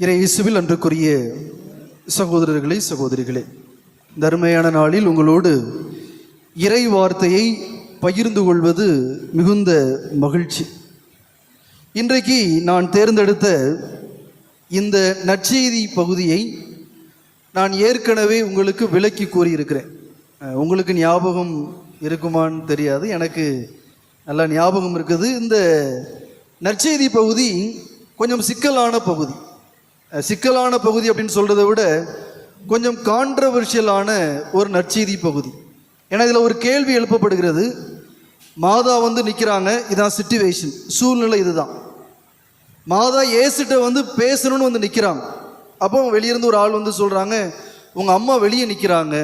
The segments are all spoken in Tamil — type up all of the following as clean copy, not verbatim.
இறை இயேசுவில் அன்றுக்குரிய சகோதரர்களே, சகோதரிகளே, இந்த அருமையான நாளில் உங்களோடு இறை வார்த்தையை பகிர்ந்து கொள்வது மிகுந்த மகிழ்ச்சி. இன்றைக்கு நான் தேர்ந்தெடுத்த இந்த நற்செய்தி பகுதியை நான் ஏற்கனவே உங்களுக்கு விளக்கி கூறியிருக்கிறேன். உங்களுக்கு ஞாபகம் இருக்குமான்னு தெரியாது, எனக்கு நல்லா ஞாபகம் இருக்குது. இந்த நற்செய்தி பகுதி கொஞ்சம் சிக்கலான பகுதி. சிக்கலான பகுதி அப்படின்னு சொல்கிறத விட கொஞ்சம் கான்ட்ரவர்ஷியலான ஒரு நற்செய்தி பகுதி. ஏன்னா இதில் ஒரு கேள்வி எழுப்பப்படுகிறது. மாதா நிற்கிறாங்க, இதான் சிச்சுவேஷன், சூழ்நிலை இதுதான். மாதா இயேசுகிட்ட பேசணும்னு நிற்கிறாங்க. அப்போ வெளியிருந்து ஒரு ஆள் சொல்கிறாங்க, உங்கள் அம்மா வெளியே நிற்கிறாங்க.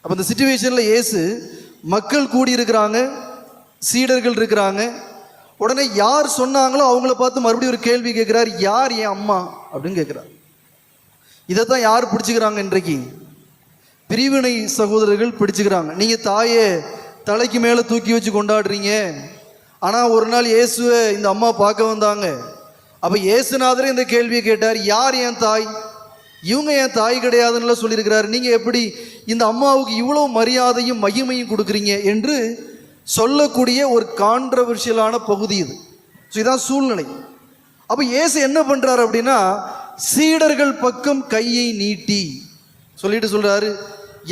அப்போ இந்த சிச்சுவேஷனில் இயேசு மக்கள் கூடியிருக்கிறாங்க, சீடர்கள் இருக்கிறாங்க. உடனே யார் சொன்னாங்களோ அவங்கள பார்த்து மறுபடியும் ஒரு கேள்வி கேட்குறார், யார் என் அம்மா அப்படின்னு கேட்குறார். இதைத்தான் யார் பிடிச்சிக்கிறாங்க? இன்றைக்கு பிரிவினை சகோதரர்கள் பிடிச்சிக்கிறாங்க. நீங்கள் தாயை தலைக்கு மேலே தூக்கி வச்சு கொண்டாடுறீங்க, ஆனால் ஒரு நாள் இயேசுவை இந்த அம்மா பார்க்க வந்தாங்க. அப்போ இயேசுநாதரே இந்த கேள்வியை கேட்டார், யார் என் தாய்? இவங்க என் தாய் கிடையாதுன்னு சொல்லியிருக்கிறார். நீங்கள் எப்படி இந்த அம்மாவுக்கு இவ்வளோ மரியாதையும் மகிமையும் கொடுக்குறீங்க என்று சொல்லக்கூடிய ஒரு கான்ட்ரவர்ஷியலான பகுதி இது. ஸோ இதான் சூழ்நிலை. அப்போ இயேசு என்ன பண்ணுறாரு அப்படின்னா, சீடர்கள் பக்கம் கையை நீட்டி சொல்லிட்டு சொல்கிறாரு,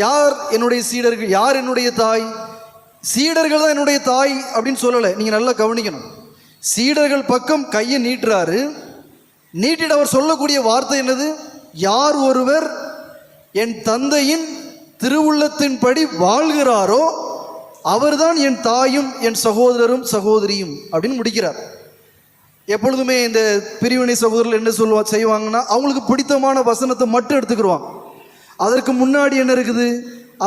யார் என்னுடைய சீடர்கள், யார் என்னுடைய தாய்? சீடர்கள் தான் என்னுடைய தாய் அப்படின்னு சொல்லலை. நீங்கள் நல்லா கவனிக்கணும். சீடர்கள் பக்கம் கையை நீட்டுறாரு. நீட்டிட்டு அவர் சொல்லக்கூடிய வார்த்தை என்னது? யார் ஒருவர் என் தந்தையின் திருவுள்ளத்தின்படி வாழ்கிறாரோ அவர்தான் என் தாயும் என் சகோதரரும் சகோதரியும் அப்படின்னு முடிக்கிறார். எப்பொழுதுமே இந்த பிரிவினை சகோதரர்கள் என்ன செய்வாங்கன்னா, அவங்களுக்கு பிடித்தமான வசனத்தை மட்டும் எடுத்துக்கிடுவாங்க. அதற்கு முன்னாடி என்ன இருக்குது,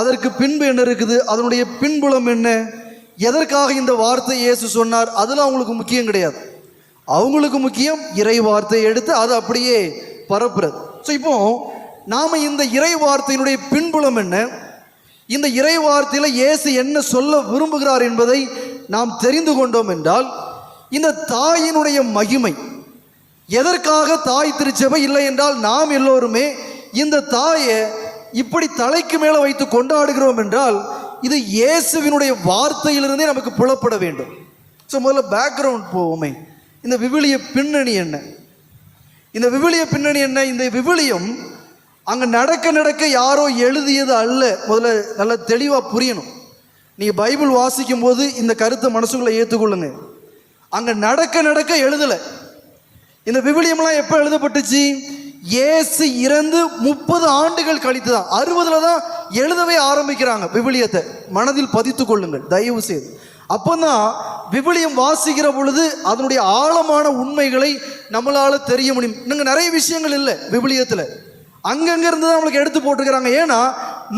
அதற்கு பின்பு என்ன இருக்குது, அதனுடைய பின்புலம் என்ன, எதற்காக இந்த வார்த்தை இயேசு சொன்னார், அதெல்லாம் அவங்களுக்கு முக்கியம் கிடையாது. அவங்களுக்கு முக்கியம் இறை வார்த்தையை எடுத்து அதை அப்படியே பரப்புறது. ஸோ இப்போ நாம் இந்த இறை வார்த்தையினுடைய பின்புலம் என்ன, இந்த இறை வார்த்தையில் இயேசு என்ன சொல்ல விரும்புகிறார் என்பதை நாம் தெரிந்து கொண்டோம் என்றால், இந்த தாயினுடைய மகிமை, எதற்காக தாய் திருச்சபை இல்லை என்றால் நாம் எல்லோருமே இந்த தாயை இப்படி தலைக்கு மேலே வைத்து கொண்டாடுகிறோம் என்றால் இது இயேசுவினுடைய வார்த்தையிலிருந்தே நமக்கு புலப்பட வேண்டும். ஸோ முதல்ல பேக்ரவுண்ட் போவோமே. இந்த விவிலிய பின்னணி என்ன? இந்த விவிலிய பின்னணி என்ன? இந்த விவிலியம் அங்கே நடக்க நடக்க யாரோ எழுதியது அல்ல. முதல்ல நல்ல தெளிவாக புரியணும். நீங்கள் பைபிள் வாசிக்கும் போது இந்த கருத்தை மனசுக்குள்ளே ஏற்றுக்கொள்ளுங்க. அங்கே நடக்க நடக்க எழுதலை. இந்த விவிலியம்லாம் எப்போ எழுதப்பட்டுச்சு? இயேசு இறந்து 30 ஆண்டுகள் கழித்து தான், 60 தான் எழுதவே ஆரம்பிக்கிறாங்க விவிலியத்தை. மனதில் பதித்து கொள்ளுங்கள் தயவு செய்து. அப்போ தான் விவிலியம் வாசிக்கிற பொழுது அதனுடைய ஆழமான உண்மைகளை நம்மளால் தெரிய முடியும். இன்னும் நிறைய விஷயங்கள் இல்லை விவிலியத்தில், அங்கங்கே இருந்து தான் நம்மளுக்கு எடுத்து போட்டுக்கிறாங்க. ஏன்னா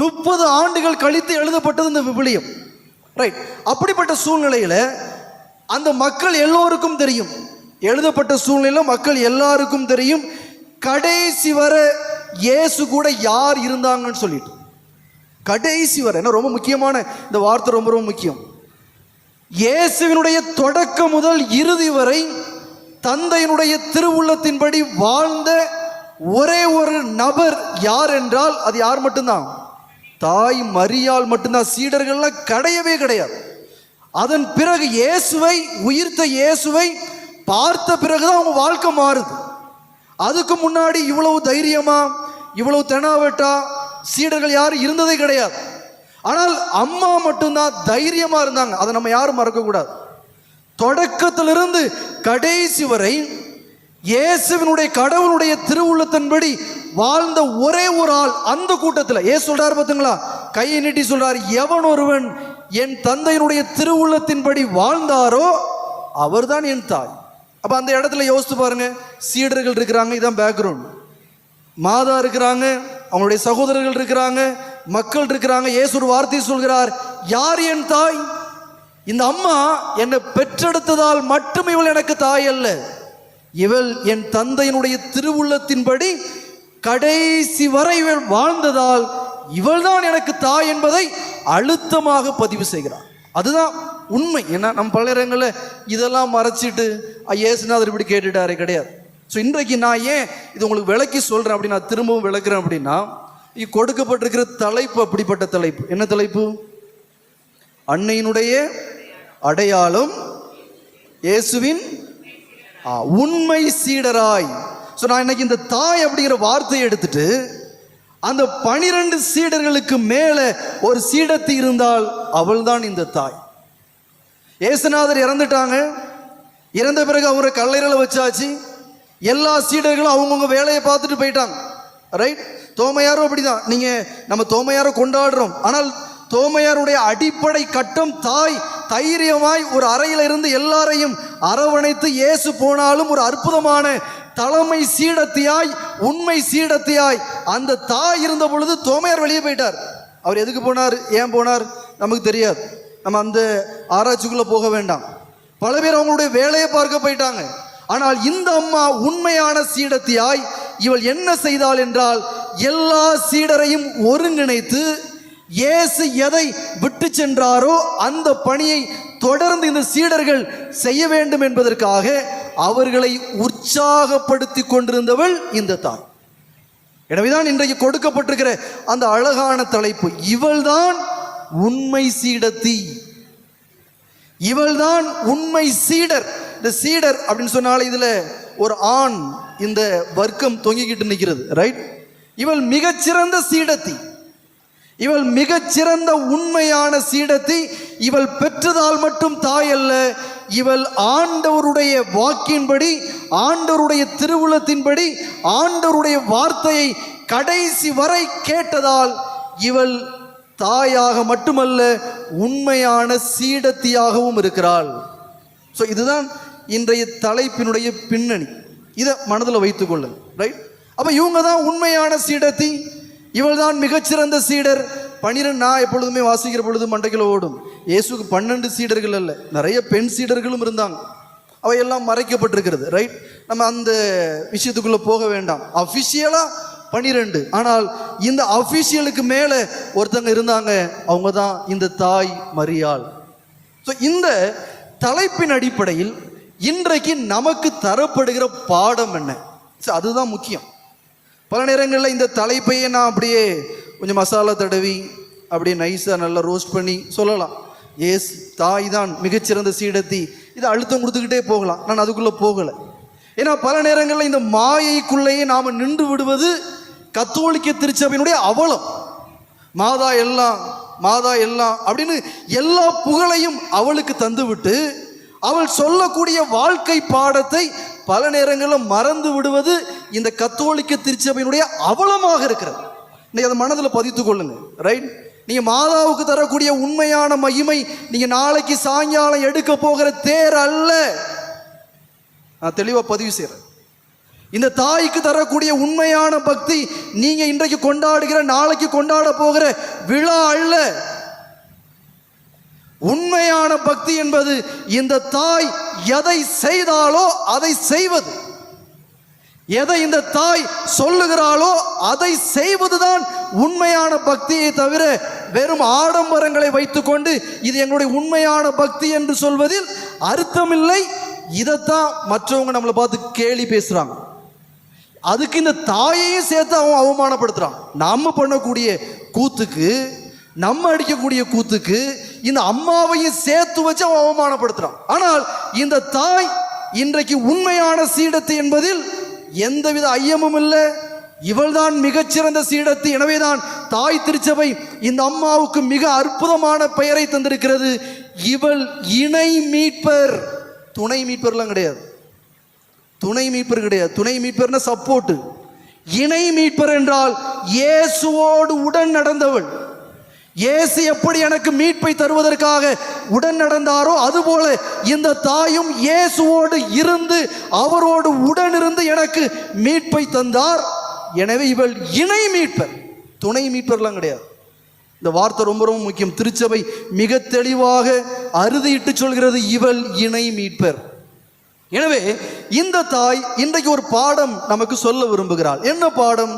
30 ஆண்டுகள் கழித்து எழுதப்பட்டது இந்த விவிலியம், ரைட்? அப்படிப்பட்ட சூழ்நிலையில் அந்த மக்கள் எல்லோருக்கும் தெரியும், எழுதப்பட்ட சூழ்நிலையில் மக்கள் எல்லாருக்கும் தெரியும் கடைசி வர இயேசு கூட யார் இருந்தாங்கன்னு சொல்லிட்டு. கடைசி வரை என்ன ரொம்ப முக்கியமான இந்த வார்த்தை, ரொம்ப ரொம்ப முக்கியம். இயேசுவினுடைய தொடக்கம் முதல் இறுதி வரை தந்தையினுடைய திருவுள்ளத்தின்படி வாழ்ந்த ஒரே ஒரு நபர் யார் என்றால் அது யார் மட்டும்தான்? தாய் மரியாள் மட்டும்தான். சீடர்கள்லாம் கிடையவே கிடையாது. அதன் பிறகு இயேசுவை, உயிர்த்த இயேசுவை பார்த்த பிறகுதான் அவங்க வாழ்க்கை மாறுது. அதுக்கு முன்னாடி இவ்வளவு தைரியமா, இவ்வளவு தெனாவட்டா சீடர்கள் யாரும் இருந்ததே கிடையாது. ஆனால் அம்மா மட்டும்தான் தைரியமா இருந்தாங்க. அதை நம்ம யாரும் மறக்கக்கூடாது. தொடக்கத்திலிருந்து கடைசி வரை இயேசுவினுடைய கடவுளுடைய திருவுள்ளத்தின்படி வாழ்ந்த ஒரே ஒரு ஆள் அந்த கூட்டத்தில். இயேசு சொல்றாரு பார்த்தீங்களா, கையை நீட்டி சொல்றாரு, எவன் ஒருவன் என் தந்தையினுடைய திருவுள்ளத்தின்படி வாழ்ந்தாரோ அவர்தான் என் தாய். அப்ப அந்த இடத்துல யோசித்து பாருங்க, சீடர்கள் இருக்கிறாங்க, இதான் பேக்ரவுண்ட். மாதா இருக்கிறாங்க, அவங்களுடைய சகோதரர்கள் இருக்கிறாங்க, மக்கள் இருக்கிறாங்க. இயேசு ஒரு வார்த்தை சொல்கிறார், யார் என் தாய்? இந்த அம்மா என்னை பெற்றெடுத்ததால் மட்டும் இவள் எனக்கு தாய் அல்ல, இவள் என் தந்தையினுடைய திருவுள்ளத்தின்படி கடைசி வரை இவள் வாழ்ந்ததால் இவள்தான் எனக்கு தாய் என்பதை அழுத்தமாக பதிவு செய்கிறார். அதுதான் உண்மை. ஏன்னா நம்ம பல இடங்களில் இதெல்லாம் மறைச்சிட்டு இயேசுநாதர் இப்படி கேட்டுட்டாரே கிடையாது. ஸோ இன்றைக்கு நான் ஏன் இது உங்களுக்கு விளக்கி சொல்கிறேன் அப்படி நான் திரும்பவும் விளக்குறேன் அப்படின்னா, கொடுக்கப்பட்டிருக்கிற தலைப்பு அப்படிப்பட்ட தலைப்பு. என்ன தலைப்பு? அன்னையினுடைய அடையாளம் இயேசுவின் உண்மை சீடராய். ஸோ நான் இன்னைக்கு இந்த தாய் அப்படிங்கிற வார்த்தையை எடுத்துட்டு அந்த 12 சீடர்களுக்கு மேலே ஒரு சீடத்தி இருந்தால் அவள் தான் இந்த தாய். இயேசுநாதர் இறந்துட்டாங்க. இறந்த பிறகு அவரை கல்லறையில் வச்சாச்சு. எல்லா சீடர்களும் அவங்கவுங்க வேலையை பார்த்துட்டு போயிட்டாங்க. ரைட்? தோமையாரும் அப்படிதான். நம்ம தோமையாரை கொண்டாடுறோம், ஆனால் தோமையாருடைய அடிப்படை கட்டம் தாய் தைரியமாய் ஒரு அறையில் இருந்து எல்லாரையும் அரவணைத்து இயேசு போனாலும் ஒரு அற்புதமான தலைமை சீடத்தியாய், உண்மை சீடத்தியாய் அந்த தாய் இருந்த பொழுது தோமையார் வெளியே போயிட்டார். அவர் எதுக்கு போனார், ஏன் போனார் நமக்கு தெரியாது. நம்ம அந்த ஆராய்ச்சிக்குள்ள போக வேண்டாம். பல பேர் அவங்களுடைய வேலையை பார்க்க போயிட்டாங்க. ஆனால் இந்த அம்மா உண்மையான சீடத்தியாய் இவள் என்ன செய்தாள் என்றால், எல்லா சீடரையும் ஒருங்கிணைத்து இயேசு எதை விட்டு சென்றாரோ அந்த பணியை தொடர்ந்து இந்த சீடர்கள் செய்ய வேண்டும் என்பதற்காக அவர்களை உற்சாகப்படுத்தி கொண்டிருந்தவள் இந்த தாய். எனவேதான் இன்றைக்கு கொடுக்கப்பட்டிருக்கிற அந்த அழகான தலைப்பு, இவள்தான் உண்மை சீடத்தி, இவள்தான் உண்மை சீடர். இந்த சீடர் அப்படின்னு சொன்னாலே இதுல ஒரு ஆண் இந்த வர்க்கம் தொங்கிக்கிட்டு நிற்கிறது. ரைட்? இவள் மிகச்சிறந்த சீடத்தி, இவள் மிகச்சிறந்த உண்மையான சீடத்தி. இவள் பெற்றதால் மட்டும் தாய் அல்ல, இவள் ஆண்டவருடைய வாக்கின்படி, ஆண்டவருடைய திருவுளத்தின்படி, ஆண்டவருடைய வார்த்தையை கடைசி வரை கேட்டதால் இவள் தாயாக மட்டுமல்ல உண்மையான சீடத்தியாகவும் இருக்கிறாள். ஸோ இதுதான் இன்றைய தலைப்பினுடைய பின்னணி. இதை மனதில் வைத்துக் கொள்ளுங்க. ரைட்? அப்போ இவங்க தான் உண்மையான சீடத்தி, இவள் தான் மிகச்சிறந்த சீடர். 12 நான் எப்பொழுதுமே வாசிக்கிற பொழுது மண்டைக்குள்ள ஓடும். இயேசுக்கு 12 சீடர்கள் அல்ல, நிறைய பெண் சீடர்களும் இருந்தாங்க. அவையெல்லாம் மறைக்கப்பட்டிருக்கிறது. ரைட்? நம்ம அந்த விஷயத்துக்குள்ள போக வேண்டாம். அஃபிஷியலா 12, ஆனால் இந்த அஃபிஷியலுக்கு மேலே ஒருத்தங்க இருந்தாங்க. அவங்க தான் இந்த தாய் மரியாள். ஸோ இந்த தலைப்பின் அடிப்படையில் இன்றைக்கு நமக்கு தரப்படுகிற பாடம் என்ன, அதுதான் முக்கியம். பல நேரங்களில் இந்த தலைப்பையே நான் அப்படியே கொஞ்சம் மசாலா தடவி அப்படியே நைஸாக நல்லா ரோஸ்ட் பண்ணி சொல்லலாம். ஏஸ் தாய் தான் மிகச்சிறந்த சீடத்தி, இதை அழுத்தம் கொடுத்துக்கிட்டே போகலாம். நான் அதுக்குள்ளே போகலை. ஏன்னா பல நேரங்களில் இந்த மாயைக்குள்ளேயே நாம் நின்று விடுவது கத்தோலிக்க திருச்சபையினுடைய அவலம். மாதா எல்லாம், மாதா எல்லாம் அப்படின்னு எல்லா புகழையும் அவளுக்கு தந்துவிட்டு அவள் சொல்லக்கூடிய வாழ்க்கை பாடத்தை பல நேரங்களில் மறந்து விடுவது இந்த கத்தோலிக்க திருச்சபையினுடைய அவலமாக இருக்கிறது. நீங்கள் அதை மனதில் பதித்துக் கொள்ளுங்க. ரைட்? நீங்கள் மாதாவுக்கு தரக்கூடிய உண்மையான மகிமை நீங்கள் நாளைக்கு சாயங்காலம் எடுக்க போகிற தேர் அல்ல. நான் தெளிவாக பதிவு செய்கிறேன். இந்த தாய்க்கு தரக்கூடிய உண்மையான பக்தி நீங்க இன்றைக்கு கொண்டாடுகிற, நாளைக்கு கொண்டாட போகிற விழா அல்ல. உண்மையான பக்தி என்பது இந்த தாய் எதை செய்தாலோ அதை செய்வது, எதை இந்த தாய் சொல்லுகிறாளோ அதை செய்வதுதான் உண்மையான பக்தியை தவிர வெறும் ஆடம்பரங்களை வைத்துக்கொண்டு இது எங்களுடைய உண்மையான பக்தி என்று சொல்வதில் அர்த்தமில்லை. இதைத்தான் மற்றவங்க நம்மளை பார்த்து கேலி பேசுறாங்க. அதுக்கு இந்த தாயையும் சேர்த்து அவன் அவமானப்படுத்துறான். நம்ம பண்ணக்கூடிய கூத்துக்கு, நம்ம அடிக்கக்கூடிய கூத்துக்கு இந்த அம்மாவையும் சேர்த்து வச்சு அவன் அவமானப்படுத்துறான். ஆனால் இந்த தாய் இன்றைக்கு உண்மையான சீடத்தி என்பதில் எந்தவித ஐயமும் இல்லை. இவள்தான் மிகச்சிறந்த சீடத்தி. எனவேதான் தாய் திருச்சபை இந்த அம்மாவுக்கு மிக அற்புதமான பெயரை தந்திருக்கிறது. இவள் இணை மீட்பர். துணை மீட்பர்லாம் கிடையாது, துணை மீட்பர் கிடையாது. துணை மீட்பர்னா சப்போர்ட். இணை மீட்பர் என்றால் இயேசுவோடு உடன் நடந்தவள். இயேசு எப்படி எனக்கு மீட்பை தருவதற்காக உடன் நடந்தாரோ அதுபோல இந்த தாயும் இயேசுவோடு இருந்து அவரோடு உடன் இருந்து எனக்கு மீட்பை தந்தார். எனவே இவள் இணை மீட்பர், துணை மீட்பர்லாம் கிடையாது. இந்த வார்த்தை ரொம்ப ரொம்ப முக்கியம். திருச்சபை மிக தெளிவாக அறுதியிட்டு சொல்கிறது, இவள் இணை மீட்பர். எனவே இந்த தாய் இன்றைக்கு ஒரு பாடம் நமக்கு சொல்ல விரும்புகிறாள். என்ன பாடம்?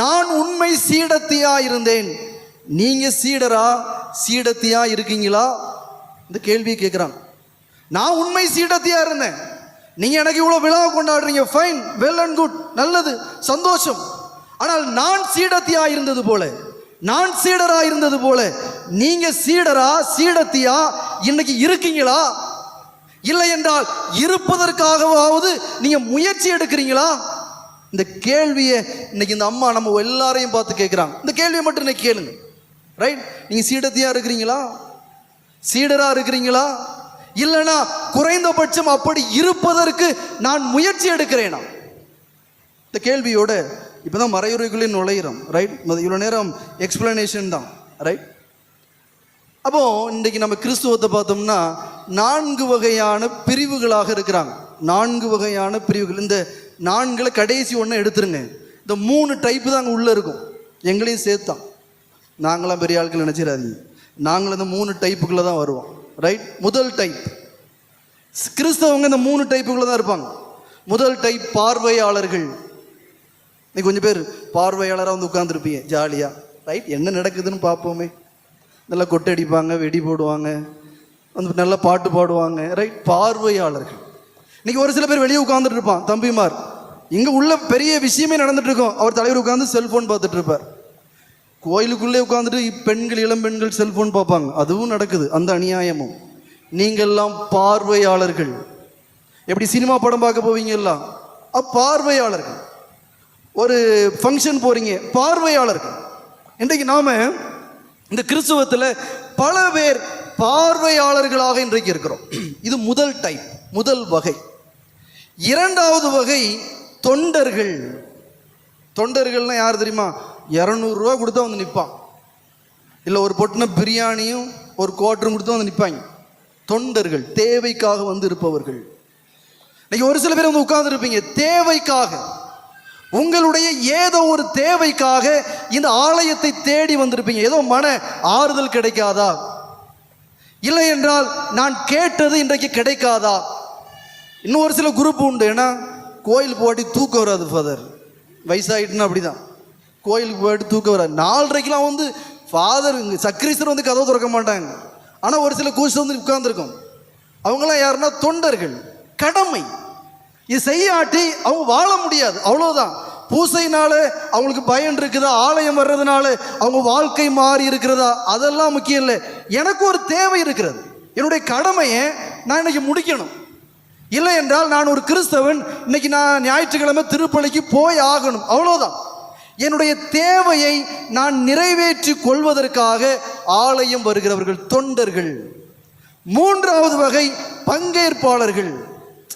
நான் உண்மை சீடத்தியா இருந்தேன், நீங்க சீடரா சீடத்தியா இருக்கீங்களா? இந்த கேள்வியை கேட்குறாங்க. நான் உண்மை சீடத்தியா இருந்தேன், நீங்க எனக்கு இவ்வளவு விழா கொண்டாடுறீங்க, ஃபைன், வெல் அண்ட் குட், நல்லது, சந்தோஷம். ஆனால் நான் சீடத்தியா இருந்தது போல, நான் சீடரா இருந்தது போல நீங்க சீடரா சீடத்தியா இன்னைக்கு இருக்கீங்களா? இல்லை என்றால் இருப்பதற்காகவாவது நீங்க முயற்சி எடுக்கிறீங்களா? இந்த கேள்வியை இன்னைக்கு இந்த அம்மா நம்ம எல்லாரையும் பார்த்து கேட்குறாங்க. இந்த கேள்வியை மட்டும் இன்னைக்கு கேளுங்க. ரைட்? நீங்க சீடத்தியா இருக்கிறீங்களா? சீடரா இருக்கிறீங்களா? இல்லைனா குறைந்தபட்சம் அப்படி இருப்பதற்கு நான் முயற்சி எடுக்கிறேனா? இந்த கேள்வியோட இப்பதான் மறையுறைக்குள்ளே நுழையிறோம். ரைட்? இவ்வளோ நேரம் எக்ஸ்பிளனேஷன் தான். ரைட்? அப்போ இன்றைக்கு நம்ம கிறிஸ்துவத்தை பார்த்தோம்னா 4 வகையான பிரிவுகளாக இருக்கிறாங்க. 4 வகையான பிரிவுகள். இந்த 4 கடைசி ஒன்று எடுத்துருங்க. இந்த 3 டைப்பு தான் அங்கே உள்ளே இருக்கும், எங்களையும் சேர்த்தான். நாங்களாம் பெரிய ஆட்கள் நினச்சிடாதீங்க, நாங்களும் இந்த 3 டைப்புக்குள்ளே தான் வருவோம். ரைட்? முதல் டைப் கிறிஸ்தவங்க இந்த 3 டைப்புக்குள்ளே தான் இருப்பாங்க. முதல் டைப் பார்வையாளர்கள். நீ கொஞ்சம் பேர் பார்வையாளராக வந்து உட்காந்துருப்பீங்க ஜாலியாக. ரைட்? என்ன நடக்குதுன்னு பார்ப்போமே. நல்லா கொட்டை அடிப்பாங்க, வெடி போடுவாங்க, வந்து நல்லா பாட்டு பாடுவாங்க. ரைட்? பார்வையாளர்கள். இன்னைக்கு ஒரு சில பேர் வெளியே உட்காந்துட்டு இருப்பான், தம்பிமார். இங்கே உள்ள பெரிய விஷயமே நடந்துட்டு இருக்கும், அவர் தலைவர் உட்காந்து செல்ஃபோன் பார்த்துட்டு இருப்பார். கோயிலுக்குள்ளே உட்காந்துட்டு பெண்கள், இளம் பெண்கள் செல்ஃபோன் பார்ப்பாங்க, அதுவும் நடக்குது. அந்த அநியாயமும். நீங்கள்லாம் பார்வையாளர்கள். எப்படி சினிமா படம் பார்க்க போவீங்கல்ல, பார்வையாளர்கள். ஒரு ஃபங்க்ஷன் போறீங்க, பார்வையாளர்கள். இன்றைக்கு நாம இந்த கிறிஸ்துவத்தில் பல பேர் பார்வையாளர்களாக இன்றைக்கு இருக்கிறோம். இது முதல் டைப், முதல் வகை. இரண்டாவது வகை தொண்டர்கள். தொண்டர்கள்னா யார் தெரியுமா? 200 ரூபா கொடுத்தா வந்து நிற்பான், இல்லை ஒரு பொட்டின பிரியாணியும் ஒரு குவார்ட்டரும் கொடுத்தா வந்து நிற்பாங்க. தொண்டர்கள், தேவைக்காக வந்து இருப்பவர்கள். இன்னைக்கு ஒரு சில பேர் வந்து உட்கார்ந்து இருப்பீங்க தேவைக்காக, உங்களுடைய ஏதோ ஒரு தேவைக்காக இந்த ஆலயத்தை தேடி வந்திருப்பீங்க. ஏதோ மன ஆறுதல் கிடைக்காதா? இல்லை என்றால் நான் கேட்டது இன்றைக்கு கிடைக்காதா? இன்னும் ஒரு சில குரூப் உண்டு. ஏன்னா கோயில் போட்டி தூக்கம் வராது ஃபாதர், வயசாகிட்டுன்னா அப்படிதான். கோயிலுக்கு போயிட்டு தூக்கம் வராது. 4:30க்கெலாம் வந்து ஃபாதர் சக்ரீஸ்வரர் வந்து கதவை திறக்க மாட்டாங்க. ஆனால் ஒரு சில கூச்சு வந்து உட்கார்ந்துருக்கும். அவங்களாம் யாருன்னா தொண்டர்கள். கடமை இது செய்யாட்டி அவங்க வாழ முடியாது, அவ்வளோதான். பூசைனால அவங்களுக்கு பயன் இருக்குதா, ஆலயம் வர்றதுனால அவங்க வாழ்க்கை மாறி இருக்கிறதா, அதெல்லாம் முக்கியம் இல்லை. எனக்கு ஒரு தேவை இருக்கிறது, என்னுடைய கடமையை நான் இன்னைக்கு முடிக்கணும். இல்லை என்றால் நான் ஒரு கிறிஸ்தவன், இன்னைக்கு நான் ஞாயிற்றுக்கிழமை திருப்பலிக்கு போய் ஆகணும், அவ்வளோதான். என்னுடைய தேவையை நான் நிறைவேற்றி கொள்வதற்காக ஆலயம் வருகிறவர்கள் தொண்டர்கள். மூன்றாவது வகை பங்கேற்பாளர்கள்.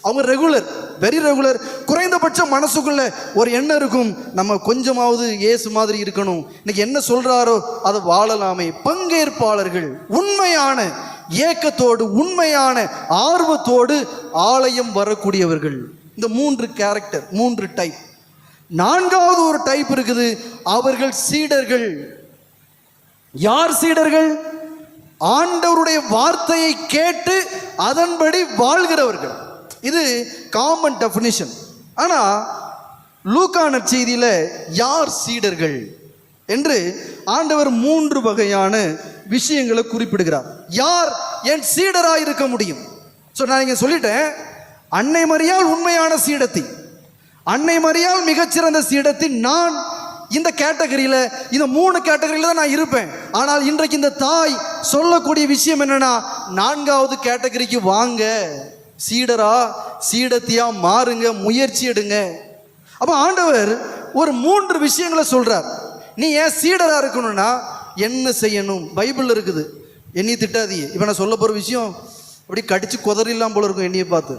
அவங்க ரெகுலர், வெரி ரெகுலர். குறைந்தபட்ச மனசுக்குள்ள ஒரு எண்ணம் இருக்கும், நம்ம கொஞ்சமாவது இயேசு மாதிரி இருக்கணும், இன்னைக்கு என்ன சொல்றாரோ அதை வாழலாமே. பங்கேற்பாளர்கள் உண்மையான ஏக்கத்தோடு, உண்மையான ஆர்வத்தோடு ஆலயம் வரக்கூடியவர்கள். இந்த 3 கேரக்டர், 3 டைப். 4வது ஒரு டைப் இருக்குது, அவர்கள் சீடர்கள். யார் சீடர்கள்? ஆண்டவருடைய வார்த்தையை கேட்டு அதன்படி வாழ்கிறவர்கள். இது காமன் டெஃபினிஷன். ஆனால் லூக்கா நற்செய்தியில யார் சீடர்கள் என்று ஆண்டவர் 3 வகையான விஷயங்களை குறிப்பிடுகிறார். யார் என் சீடராக இருக்க முடியும்? ஸோ நான் இங்கே சொல்லிட்டேன், அன்னை மரியாள் உண்மையான சீடத்தி, அன்னை மரியாள் மிகச்சிறந்த சீடத்தி. நான் இந்த கேட்டகரியில், இந்த 3 கேட்டகரியில் தான் நான் இருப்பேன். ஆனால் இன்றைக்கு இந்த தாய் சொல்லக்கூடிய விஷயம் என்னன்னா, 4வது கேட்டகரிக்கு வாங்க, சீடரா சீடத்தியா மாறுங்க, முயற்சி எடுங்க. அப்போ ஆண்டவர் ஒரு 3 விஷயங்களை சொல்றார். நீ ஏன் சீடரா இருக்கணும்னா என்ன செய்யணும்? பைபிள் இருக்குது, என்னையை திட்டாதீங்க. இப்போ நான் சொல்ல போகிற விஷயம் அப்படி கடிச்சு குதறில்லாம் போல இருக்கும் என்னையை பார்த்து.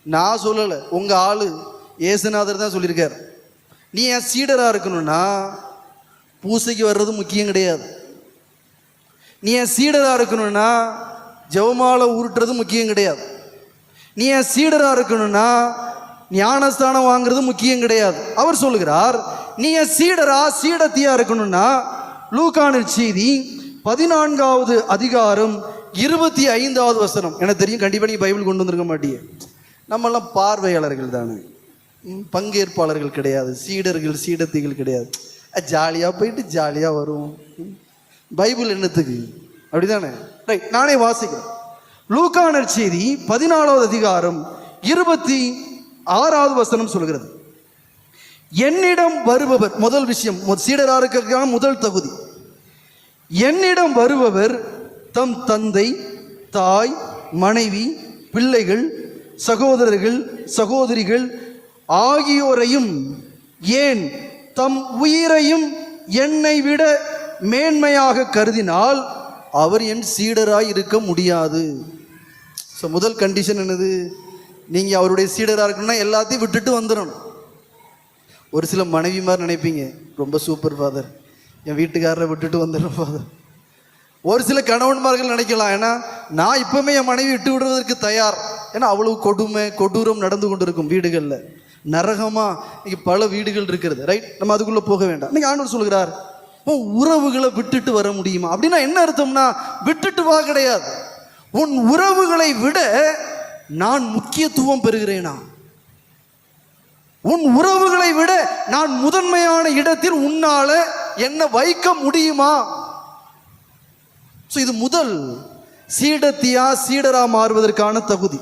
நான் சொல்லலை, உங்கள் ஆளு ஏசுநாதர் தான் சொல்லியிருக்கார். நீ ஏன் சீடரா இருக்கணும்னா பூசைக்கு வர்றது முக்கியம் கிடையாது. நீ ஏன் சீடரா இருக்கணும்னா ஜெபமாலை உருட்டுறது முக்கியம் கிடையாது. நீ ஏன் சீடரா இருக்கணும்னா ஞானஸ்தானம் வாங்குறது முக்கியம் கிடையாது. அவர் சொல்லுகிறார், நீ ஏன் சீடரா சீடத்தியா இருக்கணும்னா லூக்கா நற்செய்தி 14வது அதிகாரம் 25வது வசனம். எனக்கு தெரியும் கண்டிப்பாக நீ பைபிள் கொண்டு வந்திருக்க மாட்டீங்க. நம்மெல்லாம் பார்வையாளர்கள் தானே, பங்கேற்பாளர்கள் கிடையாது, சீடர்கள் சீடத்திகள் கிடையாது. ஜாலியாக போயிட்டு ஜாலியாக வருவோம். பைபிள் என்னத்துக்கு? அப்படிதானே? ரைட், நானே வாசிக்கிறேன். லூக்கா நற்செய்தி 14வது அதிகாரம் 6வது வசனம் சொல்கிறது, என்னிடம் வருபவர், முதல் விஷயம், சீடராருக்கான முதல் தகுதி, என்னிடம் வருபவர் தம் தந்தை, தாய், மனைவி, பிள்ளைகள், சகோதரர்கள், சகோதரிகள் ஆகியோரையும், ஏன் தம் உயிரையும் என்னை விட மேன்மையாக கருதினால் அவர் என் சீடராய் இருக்க முடியாது. ஸோ முதல் கண்டிஷன் என்னது? நீங்கள் அவருடைய சீடராக இருக்கணும்னா எல்லாத்தையும் விட்டுட்டு வந்துடணும். ஒரு சில மனைவிமார் நினைப்பீங்க, ரொம்ப சூப்பர் ஃபாதர், என் வீட்டுக்காரரை விட்டுட்டு வந்துடும் ஃபாதர். ஒரு சில கணவன்மார்கள் நினைக்கலாம், ஏன்னா நான் இப்போவுமே என் மனைவி விட்டு விடுவதற்கு தயார், ஏன்னா அவ்வளவு கொடுமை கொடூரம் நடந்து கொண்டு இருக்கும் வீடுகளில், நரகமாக இன்னைக்கு பல வீடுகள் இருக்கிறது. ரைட், நம்ம அதுக்குள்ளே போக வேண்டாம். இன்னைக்கு ஆண்டவர் சொல்கிறார், உறவுகளை விட்டுட்டு வர முடியுமா? அப்படின்னா என்ன அர்த்தம்னா, விட்டுட்டு வா கிடையாது, உன் உறவுகளை விட நான் முக்கியத்துவம் பெறுகிறேனா, உன் உறவுகளை விட நான் முதன்மையான இடத்தில் உன்னால என்ன வைக்க முடியுமா? இது முதல் சீடத்தியா சீடரா மாறுவதற்கான தகுதி.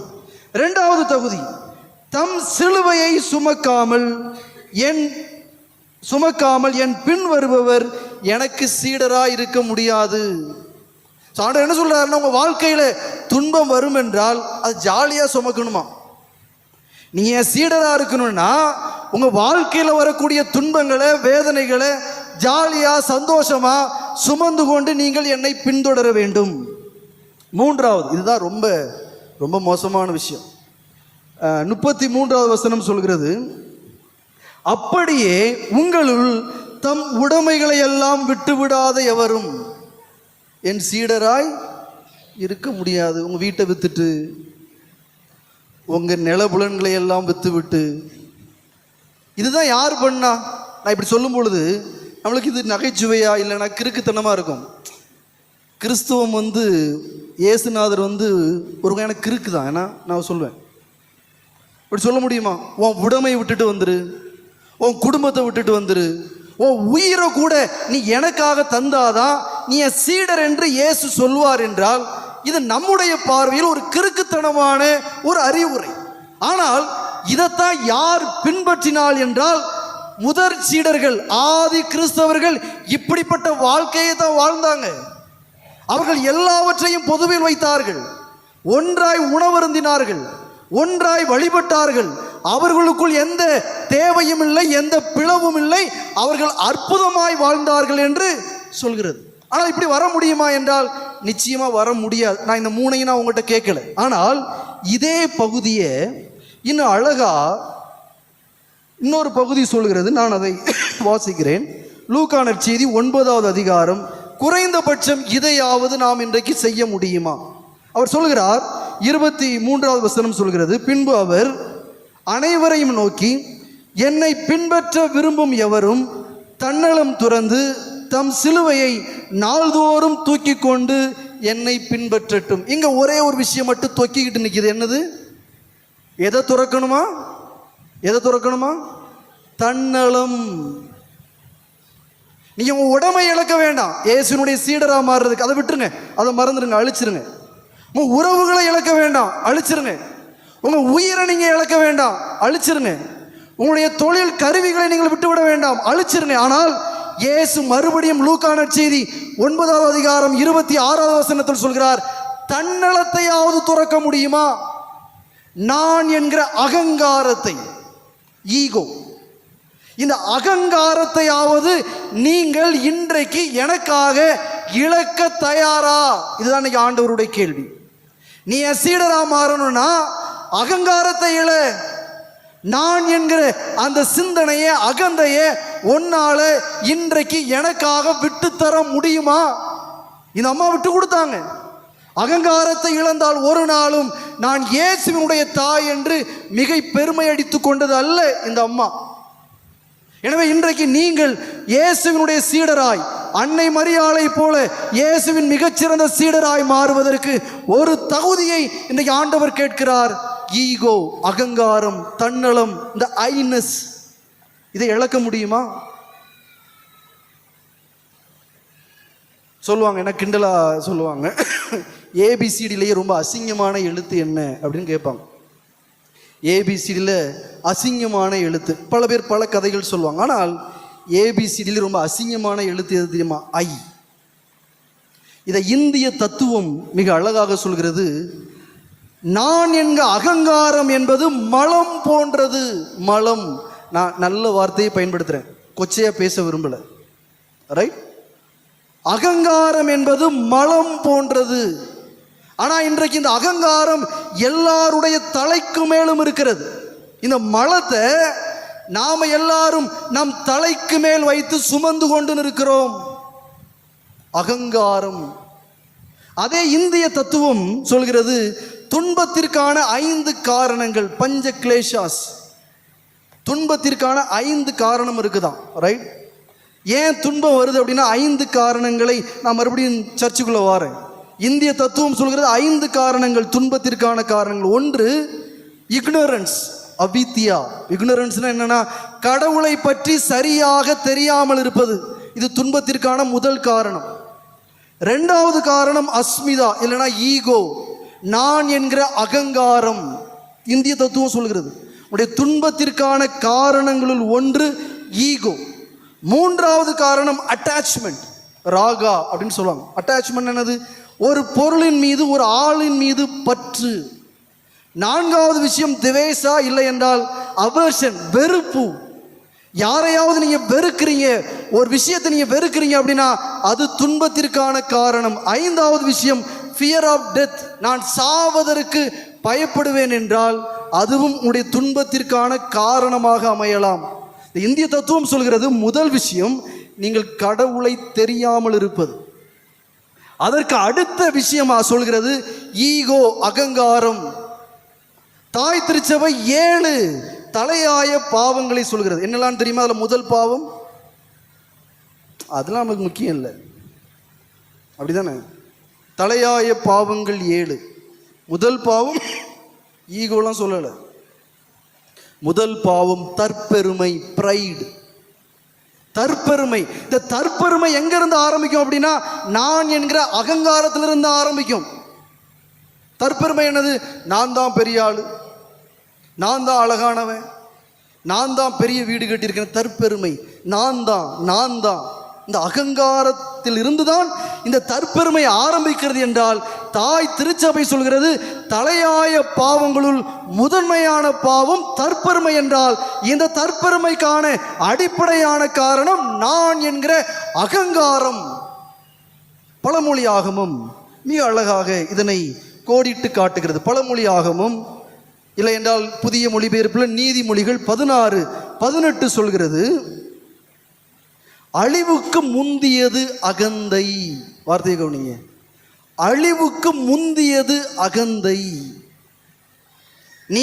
2வது தகுதி, தம் சிலுவையை சுமக்காமல் என் பின் வருபவர் எனக்கு சீடரா இருக்க முடியாது. ஆண்டவர் என்ன சொல்றாருன்னா, உங்க வாழ்க்கையில துன்பம் வரும் என்றால் அது ஜாலியா சுமக்கணுமா? நீங்க என் சீடரா இருக்கணும்னா உங்க வாழ்க்கையில வரக்கூடிய துன்பங்களை, வேதனைகளை ஜாலியா சந்தோஷமா சுமந்து கொண்டு நீங்கள் என்னை பின்தொடர வேண்டும். 3வது, இதுதான் ரொம்ப ரொம்ப மோசமான விஷயம். 33வது வசனம் சொல்கிறது, அப்படியே உங்களுள் தம் உடைமைகளை எல்லாம் விட்டுவிடாத எவரும் என் சீடராய் இருக்க முடியாது. உங்க வீட்டை வித்துட்டு, உங்க நிலபுலன்களை எல்லாம் வித்து விட்டு, இதுதான் யார் பண்ணா? நான் இப்படி சொல்லும் பொழுது நம்மளுக்கு இது நகைச்சுவையா இல்லைன்னா கிறுக்குத்தனமா இருக்கும். கிறிஸ்துவம் இயேசுநாதர் ஒரு வகையான கிறுக்கு தான். ஏன்னா நான் சொல்வேன், இப்படி சொல்ல முடியுமா? உன் உடைமையை விட்டுட்டு வந்துரு, உன் குடும்பத்தை விட்டுட்டு வந்துரு, உன் உயிரை கூட நீ எனக்காக தந்தாதான் நீ என் சீடர் என்று இயேசு சொல்வார் என்றால், இது நம்முடைய பார்வையில் ஒரு கிறுக்குத்தனமான ஒரு அறிவுரை. ஆனால் இதைத்தான் யார் பின்பற்றினால் என்றால், முதற் சீடர்கள், ஆதி கிறிஸ்தவர்கள் இப்படிப்பட்ட வாழ்க்கையை தான் வாழ்ந்தாங்க. அவர்கள் எல்லாவற்றையும் பொதுவில் வைத்தார்கள், ஒன்றாய் உணவருந்தினார்கள், ஒன்றாய் வழிபட்டார்கள், அவர்களுக்குள் எந்த தேவையும் இல்லை, எந்த பிளவும் இல்லை, அவர்கள் அற்புதமாய் வாழ்ந்தார்கள் என்று சொல்கிறது. ஆனால் இப்படி வர முடியுமா என்றால் நிச்சயமா வர முடியாது. நான் இந்த 3ஐயும் நான் உங்கள்கிட்ட கேட்கல. ஆனால் இதே பகுதியை இன்னும் அழகா இன்னொரு பகுதி சொல்கிறது, நான் அதை வாசிக்கிறேன். லூக்கா நற்செய்தி 9வது அதிகாரம், குறைந்தபட்சம் இதையாவது நாம் இன்றைக்கு செய்ய முடியுமா? அவர் சொல்கிறார், 23வது வசனம் சொல்கிறது, பின்பு அவர் அனைவரையும் நோக்கி, என்னை பின்பற்ற விரும்பும் எவரும் தன்னலம் துறந்து தம் சிலுவையை நாள்தோறும் தூக்கி கொண்டு என்னை பின்பற்றட்டும். இங்க ஒரே ஒரு விஷயம் மட்டும் தொக்கிக்கிட்டு நிற்கிது. என்னது? எதை துறக்கணுமா? எதை துறக்கணுமா? தன்னலம். நீங்க உங்க உடைமை இழக்க வேண்டாம் இயேசுனுடைய சீடரா மாறுறதுக்கு. அதை விட்டுருங்க, அதை மறந்துடுங்க, அழிச்சிருங்க. உங்க உறவுகளை இழக்க வேண்டாம், அழிச்சிருங்க. உங்க உயிரை நீங்க இழக்க வேண்டாம், அழிச்சிருங்க. உங்களுடைய தொழில் கருவிகளை நீங்கள் விட்டுவிட வேண்டாம், அழிச்சிருங்க. ஆனால் இயேசு மறுபடியும் லூக்கா நற்செய்தி 9வது அதிகாரம் 26வது வசனத்தில் சொல்கிறார், தன்னலத்தையாவது துறக்க முடியுமா? நான் என்கிற அகங்காரத்தை, ஈகோ, இந்த அகங்காரத்தையாவது நீங்கள் இன்றைக்கு எனக்காக இழக்க தயாரா? இதுதான் இன்னைக்கு ஆண்டவருடைய கேள்வி. நீ சீடரா மாறணும்னா அகங்காரத்தை இழ. நான் என்கிற அந்த சிந்தனையை, அகந்தையை ஒன்னால இன்றைக்கு எனக்காக விட்டு தர முடியுமா? இந்த அம்மா விட்டு கொடுத்தாங்க. அகங்காரத்தை இழந்தால் ஒரு நாளும் நான் இயேசுவினுடைய தாய் என்று மிகை பெருமை அடித்துக் கொண்டது அல்ல இந்த அம்மா. எனவே இன்றைக்கு நீங்கள் இயேசுவினுடைய சீடராய், அன்னை மரியாளை போல இயேசுவின் மிகச்சிறந்த சீடராய் மாறுவதற்கு ஒரு தகுதியை இன்றைக்கு ஆண்டவர் கேட்கிறார். ஈகோ, அகங்காரம், தன்னலம், இந்த ஐனஸ், இதை இழக்க முடியுமா? சொல்லுவாங்க, என்ன கிண்டலா சொல்லுவாங்க, ஏபிசிடிலேயே ரொம்ப அசிங்கமான எழுத்து என்ன அப்படின்னு கேட்பாங்க. ஏபிசிடியில் அசிங்கமான எழுத்து. பல பேர் பல கதைகள் சொல்லுவாங்க. ஆனால் ஏபிசிடியில் ரொம்ப அசிங்கமான எழுத்து எது தெரியுமா? ஐ. இதை இந்திய தத்துவம் மிக அழகாக சொல்கிறது. நான் என்க அகங்காரம் என்பது மலம் போன்றது. மலம், நான் நல்ல வார்த்தையை பயன்படுத்துகிறேன், கொச்சையாக பேச விரும்பலை, ரைட்? அகங்காரம் என்பது மலம் போன்றது. ஆனால் இன்றைக்கு இந்த அகங்காரம் எல்லாருடைய தலைக்கு மேலும் இருக்கிறது. இந்த மலத்தை நாம் எல்லாரும் நம் தலைக்கு மேல் வைத்து சுமந்து கொண்டு இருக்கிறோம். அகங்காரம். அதே இந்திய தத்துவம் சொல்கிறது, துன்பத்திற்கான 5 காரணங்கள், பஞ்ச கிளேஷாஸ். துன்பத்திற்கான 5 காரணம் இருக்குதான், ரைட்? ஏன் துன்பம் வருது அப்படின்னா 5 காரணங்களை நான் மறுபடியும் சர்ச்சுக்குள்ள வாரேன். இந்திய தத்துவம் சொல்கிறது 5 காரணங்கள் துன்பத்திற்கான காரணங்கள். 1, இக்னோரன்ஸ், அவித்யா. இக்னோரன்ஸ்னா என்னன்னா, கடவுளை பற்றி சரியாக தெரியாமல் இருப்பது. இது துன்பத்திற்கான முதல் காரணம். 2வது காரணம் அஸ்மிதா, இல்லைனா ஈகோ, நான் என்கிற அகங்காரம். இந்திய தத்துவம் சொல்கிறது உடைய துன்பத்திற்கான காரணங்களுள் 1 ஈகோ. 3வது காரணம் அட்டாச்மெண்ட், ராகா அப்படின்னு சொல்லுவாங்க. அட்டாச்மெண்ட் என்னது? ஒரு பொருளின் மீது, ஒரு ஆளின் மீது பற்று. 4வது விஷயம் திவேஷா, இல்லை என்றால் அவர்ஷன், வெறுப்பு. யாரையாவது நீங்க வெறுக்கிறீங்க, ஒரு விஷயத்தை நீங்க வெறுக்கிறீங்க அப்படின்னா அது துன்பத்திற்கான காரணம். 5வது விஷயம் ஃபியர் ஆஃப் டெத், நான் சாவதற்கு பயப்படுவேன் என்றால் அதுவும் உடைய துன்பத்திற்கான காரணமாக அமையலாம். இந்திய தத்துவம் சொல்கிறது முதல் விஷயம் நீங்கள் கடவுளை தெரியாமல் இருப்பது. அதற்கு அடுத்த விஷயமா சொல்கிறது ஈகோ, அகங்காரம். தாய் திருச்சபை 7 தலையாய பாவங்களை சொல்கிறது. என்னெல்லாம் தெரியுமா? அதில் முதல் பாவம், அதெல்லாம் நமக்கு முக்கியம் இல்லை, அப்படிதானே? தலையாய பாவங்கள் 7. முதல் பாவம் ஈகோலாம் சொல்லலை. முதல் பாவம் தற்பெருமை, பிரைடு. தற்பெருமை. இந்த தற்பெருமை எங்க இருந்து ஆரம்பிக்கும் அப்படின்னா நான் என்கிற அகங்காரத்திலிருந்து ஆரம்பிக்கும். தற்பெருமை என்னது? நான் தான் பெரிய ஆளு, நான் தான் அழகானவன், நான் தான் பெரிய வீடு கட்டியிருக்கேன். தற்பெருமை, நான் தான். இந்த அகங்காரத்தில் இருந்துதான் இந்த தற்பெருமை ஆரம்பிக்கிறது என்றால் தாய் திருச்சபை சொல்கிறது தலையாய பாவங்களுள் முதன்மையான பாவம் தற்பெருமை என்றால் இந்த தற்பெருமைக்கான அடிப்படையான காரணம் நான் என்கிற அகங்காரம். பழமொழியாகமும் மிக அழகாக இதனை கோடிட்டு காட்டுகிறது. பழமொழியாகமும் இல்லை என்றால் புதிய மொழிபெயர்ப்பில் நீதிமொழிகள் 16:18 சொல்கிறது, அழிவுக்கு முந்தியது அகந்தை. வார்த்தையை கவனிங்க, அழிவுக்கு முந்தியது அகந்தை. நீ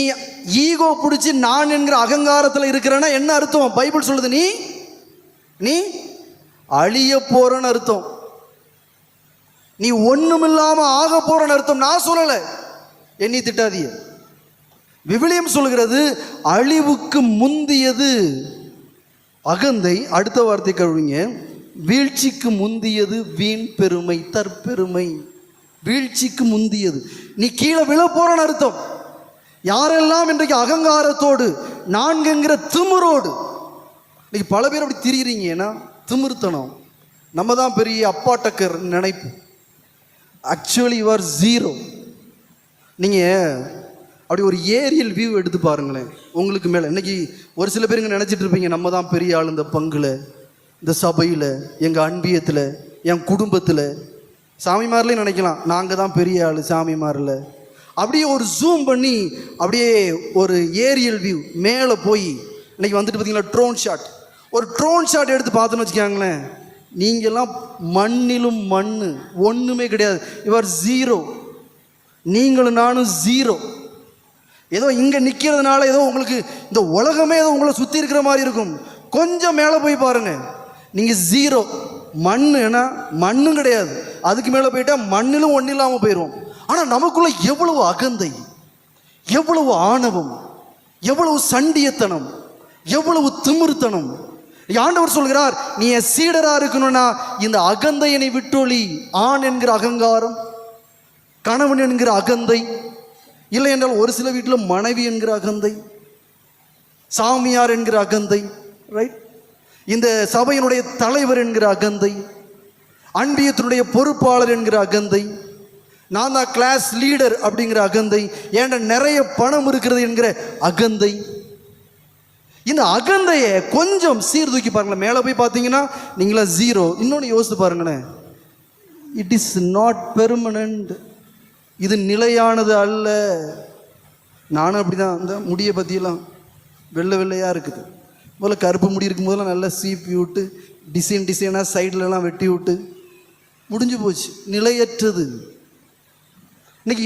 ஈகோ பிடிச்சி நான் என்கிற அகங்காரத்தில் இருக்கிறன்னா என்ன அர்த்தம்? பைபிள் சொல்லுது நீ அழிய போறன்னு அர்த்தம். நீ ஒண்ணுமில்லாம ஆக போறன்னு அர்த்தம். நான் சொல்லலை, எண்ணி திட்டாதீங்க. விவிலியம் சொல்கிறது அழிவுக்கு முந்தியது அகந்தை. அடுத்த வார்த்தை கழுவிங்க, வீழ்ச்சிக்கு முந்தியது வீண் பெருமை, தற்பெருமை. வீழ்ச்சிக்கு முந்தியது, நீ கீழே விழ போறன்னு அர்த்தம். யாரெல்லாம் இன்றைக்கு அகங்காரத்தோடு நான்குங்கிற திமிரோடு இன்னைக்கு பல பேர் அப்படி திரிகிறீங்க, ஏன்னா திமிர்த்தனம், நம்ம தான் பெரிய அப்பாட்டக்கர் நினைப்பு. Actually you are 0. நீங்கள் அப்படி ஒரு ஏரியல் வியூ எடுத்து பாருங்களேன் உங்களுக்கு மேலே. இன்னைக்கு ஒரு சில பேருங்க நினச்சிட்டு இருப்பீங்க நம்ம தான் பெரிய ஆள் இந்த பங்குல, இந்த சபையில், எங்கள் அன்பியத்தில், என் குடும்பத்தில். சாமிமாரிலே நினைக்கலாம் நாங்கள் தான் பெரிய ஆள் சாமிமாரில். அப்படியே ஒரு ஜூம் பண்ணி அப்படியே ஒரு ஏரியல் வியூ மேலே போய் இன்னைக்கு வந்துட்டு பார்த்தீங்களா ட்ரோன் ஷாட். ஒரு ட்ரோன் ஷாட் எடுத்து பார்த்தோன்னு வச்சுக்காங்களேன், நீங்கள்லாம் மண்ணிலும் மண், ஒன்றுமே கிடையாது. யுவர் 0. நீங்களும் நானும் 0. ஏதோ இங்கே நிற்கிறதுனால ஏதோ உங்களுக்கு இந்த உலகமே ஏதோ உங்களை சுற்றி இருக்கிற மாதிரி இருக்கும். கொஞ்சம் மேலே போய் பாருங்க, நீங்கள் 0. மண், ஏன்னா மண்ணும் கிடையாது. அதுக்கு மேலே போயிட்டா மண்ணிலும் ஒன்றும் இல்லாமல் போயிடுவோம். ஆனால் நமக்குள்ள எவ்வளவு அகந்தை, எவ்வளவு ஆணவம், எவ்வளவு சண்டியத்தனம், எவ்வளவு திமிர்த்தனம். ஆண்டவர் சொல்கிறார், நீ என் சீடரா இருக்கணும்னா இந்த அகந்தையனை விட்டொழி. ஆண் என்கிற அகங்காரம், கணவன் என்கிற அகந்தை, இல்லை என்றால் ஒரு சில வீட்டில் மனைவி என்கிற அகந்தை, சாமியார் என்கிற அகந்தை, ரைட், இந்த சபையினுடைய தலைவர் என்கிற அகந்தை, அன்பியத்தினுடைய பொறுப்பாளர் என்கிற அகந்தை, நான் தான் கிளாஸ் லீடர் அப்படிங்கிற அகந்தை, ஏன்டா நிறைய பணம் இருக்கிறது என்கிற அகந்தை. இந்த அகந்தையை கொஞ்சம் சீர்தூக்கி பாருங்களேன். மேலே போய் பார்த்தீங்கன்னா நீங்களா ஜீரோ. இன்னொன்று யோசித்து பாருங்களேன், இட் இஸ் நாட் பெர்மனன்ட். இது நிலையானது அல்ல. நானும் அப்படி தான். இந்த முடியை பற்றியெல்லாம் வெள்ளை வெள்ளையாக இருக்குது. முதல்ல கருப்பு முடி இருக்கும் போதெல்லாம் நல்லா சீப்பி விட்டு டிசைனாக சைட்லலாம் வெட்டி விட்டு முடிஞ்சு போச்சு. நிலையற்றது. இன்னைக்கு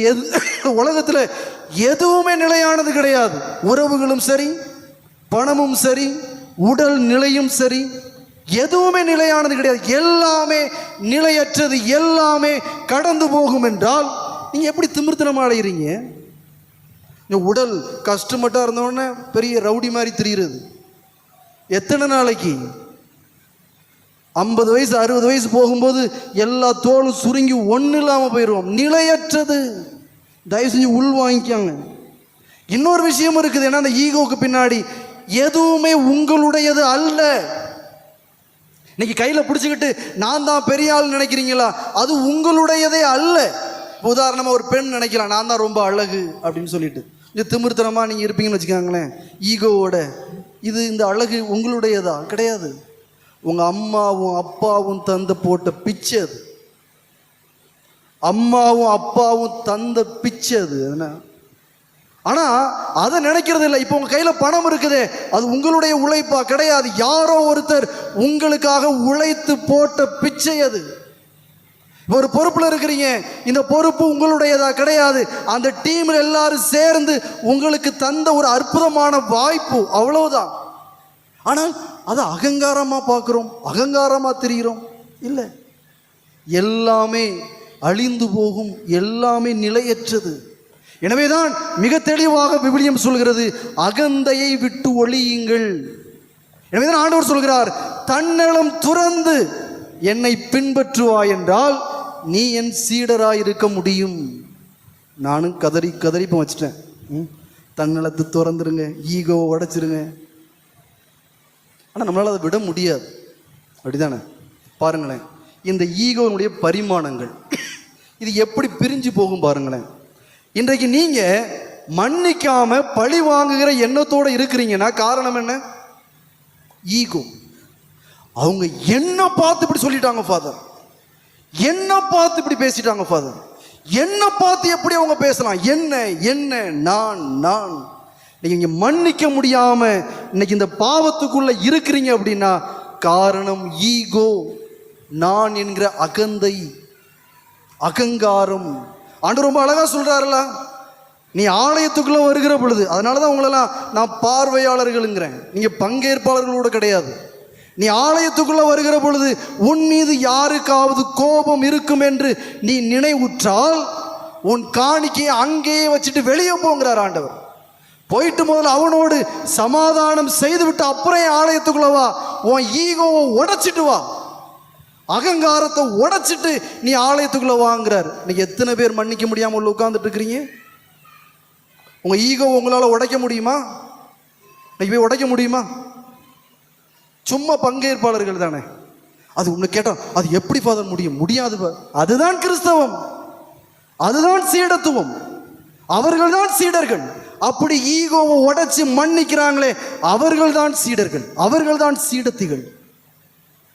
உலகத்தில் எதுவுமே நிலையானது கிடையாது. உறவுகளும் சரி, பணமும் சரி, உடல் நிலையும் சரி, எதுவுமே நிலையானது கிடையாது. எல்லாமே நிலையற்றது, எல்லாமே கடந்து போகும் என்றால் நீங்கள் எப்படி திமிர்த்தனமாக அடைகிறீங்க? உடல் கஷ்டமட்டாக இருந்தோடனே பெரிய ரவுடி மாதிரி தெரிகிறது. எத்தனை நாளைக்கு? 50 வயசு 60 வயசு போகும்போது எல்லா தோலும் சுருங்கி ஒன்றும் இல்லாமல் போயிடுவோம். நிலையற்றது. தயவு செஞ்சு உள் வாங்கிக்காங்க. இன்னொரு விஷயம் இருக்குது. ஏன்னா அந்த ஈகோவுக்கு பின்னாடி எதுவுமே உங்களுடையது அல்ல. இன்னைக்கு கையில் பிடிச்சிக்கிட்டு நான் தான் பெரிய ஆள் நினைக்கிறீங்களா? அது உங்களுடையதே அல்ல. உதாரணமாக ஒரு பெண் நினைக்கலாம் நான் தான் ரொம்ப அழகு அப்படின்னு சொல்லிட்டு இது திமிர்த்தனமாக நீங்கள் இருப்பீங்கன்னு வச்சுக்காங்களேன், ஈகோவோட. இந்த அழகு உங்களுடையதா? கிடையாது. உங்கள் அம்மாவும் அப்பாவும் தந்த போட்ட பிச்சை அது. அம்மாவும் அப்பாவும் தந்த பிச்சை அது. ஆனால் அதை நினைக்கிறது இல்லை. இப்போ உங்கள் கையில் பணம் இருக்குதே, அது உங்களுடைய உழைப்பா? கிடையாது. யாரோ ஒருத்தர் உங்களுக்காக உழைத்து போட்ட பிச்சை அது. ஒரு பொறுப்பில் இருக்கிறீங்க, இந்த பொறுப்பு உங்களுடையதா? கிடையாது. அந்த டீமில் எல்லாரும் சேர்ந்து உங்களுக்கு தந்த ஒரு அற்புதமான வாய்ப்பு, அவ்வளவுதான். ஆனால் அதை அகங்காரமாக பார்க்குறோம், அகங்காரமாக தெரிகிறோம். இல்லை, எல்லாமே அழிந்து போகும், எல்லாமே நிலையற்றது. எனவேதான் மிக தெளிவாக விவிலியம் சொல்கிறது, அகந்தையை விட்டு ஒழியுங்கள். எனவேதான் ஆண்டவர் சொல்கிறார், தன்னலம் துறந்து என்னை பின்பற்றுவாய் என்றால் நீ என் சீடராய் இருக்க முடியும். நானும் கதறி இப்போ வச்சுட்டேன். தன்னலத்தை துறந்துருங்க, ஈகோவை உடைச்சிருங்க. ஆனால் நம்மளால் அதை விட முடியாது. அப்படிதானே? பாருங்களேன், இந்த ஈகோனுடைய பரிமாணங்கள் இது எப்படி பிரிஞ்சு போகும் பாருங்களேன். இன்றைக்கு நீங்கள் மன்னிக்காம பழி வாங்குகிற எண்ணத்தோடு இருக்கிறீங்கன்னா காரணம் என்ன? ஈகோ. அவங்க என்ன பார்த்து இப்படி சொல்லிட்டாங்க ஃபாதர், என்ன பார்த்து இப்படி பேசிட்டாங்க ஃபாதர், என்ன பார்த்து எப்படி அவங்க பேசலாம், என்ன என்ன நான் நான். நீங்க மன்னிக்க முடியாம இன்னைக்கு இந்த பாவத்துக்குள்ள இருக்கிறீங்க அப்படின்னா காரணம் ஈகோ, நான் என்கிற அகந்தை, அகங்காரம். ஆண்டு ரொம்ப அழகா சொல்றாருல, நீ ஆலயத்துக்குள்ள வருகிற பொழுது, அதனாலதான் உங்களெல்லாம் நான் பார்வையாளர்கள்ங்கிறேன், நீங்க பங்கேற்பாளர்களோட கிடையாது. நீ ஆலயத்துக்குள்ள வருகிற பொழுது உன் மீது யாருக்காவது கோபம் இருக்கும் என்று நீ நினைவுற்றால் உன் காணிக்கையை அங்கேயே வச்சுட்டு வெளியே போங்கிறார் ஆண்டவர். போயிட்டு முதல்ல அவனோடு சமாதானம் செய்து விட்டு அப்புறம் ஆலயத்துக்குள்ள வா. உன் ஈகோவை உடைச்சிட்டு வா, அகங்காரத்தை உடைச்சிட்டு நீ ஆலயத்துக்குள்ள வாங்குறார். இன்னைக்கு எத்தனை பேர் மன்னிக்க முடியாம உள்ள உட்கார்ந்துட்டு இருக்கிறீங்க? உங்க ஈகோவை உங்களால உடைக்க முடியுமா? இன்னைக்கு போய் உடைக்க முடியுமா? சும்மா பங்கேற்பாளர்கள் தானே. அது ஒன்று கேட்டால் அது எப்படி ஃபாதர் முடியும்? முடியாது. அதுதான் கிறிஸ்தவம், அதுதான் சீடத்துவம். அவர்கள் தான் சீடர்கள். அப்படி ஈகோவை உடைச்சு மன்னிக்கிறாங்களே, அவர்கள் தான் சீடர்கள், அவர்கள் தான் சீடத்திகள்.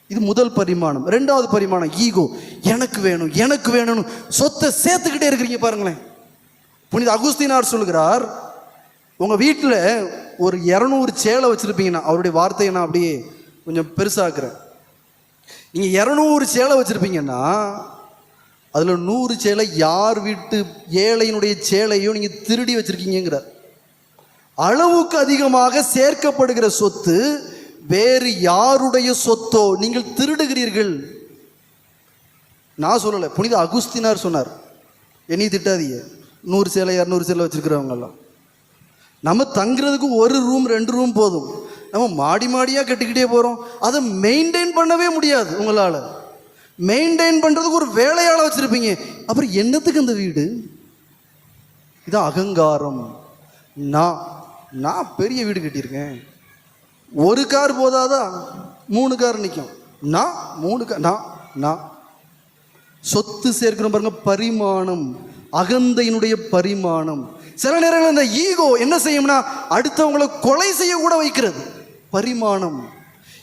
இது முதல் பரிமாணம். ரெண்டாவது பரிமாணம் ஈகோ. எனக்கு வேணும், எனக்கு வேணும்னு சொத்தை சேர்த்துக்கிட்டே இருக்கிறீங்க பாருங்களேன். புனித அகுஸ்தீனார் சொல்கிறார், உங்கள் வீட்டில் ஒரு 200 சேலை வச்சுருப்பீங்கன்னா, அவருடைய வார்த்தையை நான் அப்படியே கொஞ்சம் பெருசாக்குறேன். நீங்கள் 200 சேலை வச்சுருப்பீங்கன்னா அதில் 100 சேலை யார் வீட்டு ஏழையினுடைய சேலையோ நீங்கள் திருடி வச்சுருக்கீங்கிறார். அளவுக்கு அதிகமாக சேர்க்கப்படுகிற சொத்து வேறு யாருடைய சொத்தோ நீங்கள் திருடுகிறீர்கள். நான் சொல்லலை, புனித அகுஸ்தீனார் சொன்னார். என்னையும் திட்டாதீங்க, 100 சேலை 200 சேலை வச்சுருக்கிறவங்கெல்லாம். நம்ம தங்குறதுக்கு 1 ரூம் 2 ரூம் போதும். நம்ம மாடி மாடியாக கட்டிக்கிட்டே போகிறோம். அதை மெயின்டைன் பண்ணவே முடியாது. உங்களால் மெயின்டைன் பண்ணுறதுக்கு ஒரு வேலையாளை வச்சுருப்பீங்க. அப்புறம் என்னத்துக்கு அந்த வீடு? இது அகங்காரம். நான் நான் பெரிய வீடு கட்டியிருக்கேன், ஒரு கார் போதாதா, 3 கார் நிற்கும். நான் 3 கார், நான் சொத்து சேர்க்கிறோம் பாருங்க, பரிமாணம், அகந்தையினுடைய பரிமாணம். சில நேரங்கள் இந்த ஈகோ என்ன செய்யும்னா அடுத்தவங்களை கொலை செய்ய கூட வைக்கிறது. பரிமாணம்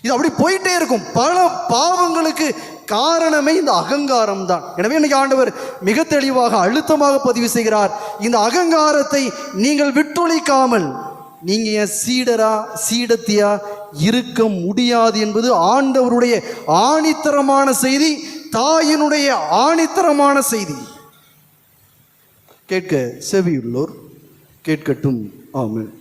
இது அப்படி போயிட்டே இருக்கும். பல பாவங்களுக்கு காரணமே இந்த அகங்காரம் தான். எனவே இன்னைக்கு ஆண்டவர் மிக தெளிவாக அழுத்தமாக பதிவு செய்கிறார், இந்த அகங்காரத்தை நீங்கள் விட்டொழிக்காமல் நீங்க என் சீடரா சீடத்தியா இருக்க முடியாது என்பது ஆண்டவருடைய ஆணித்தரமான செய்தி, தாயினுடைய ஆணித்தரமான செய்தி. கேட்க செவியுள்ளோர் கேட்கட்டும். ஆமென்.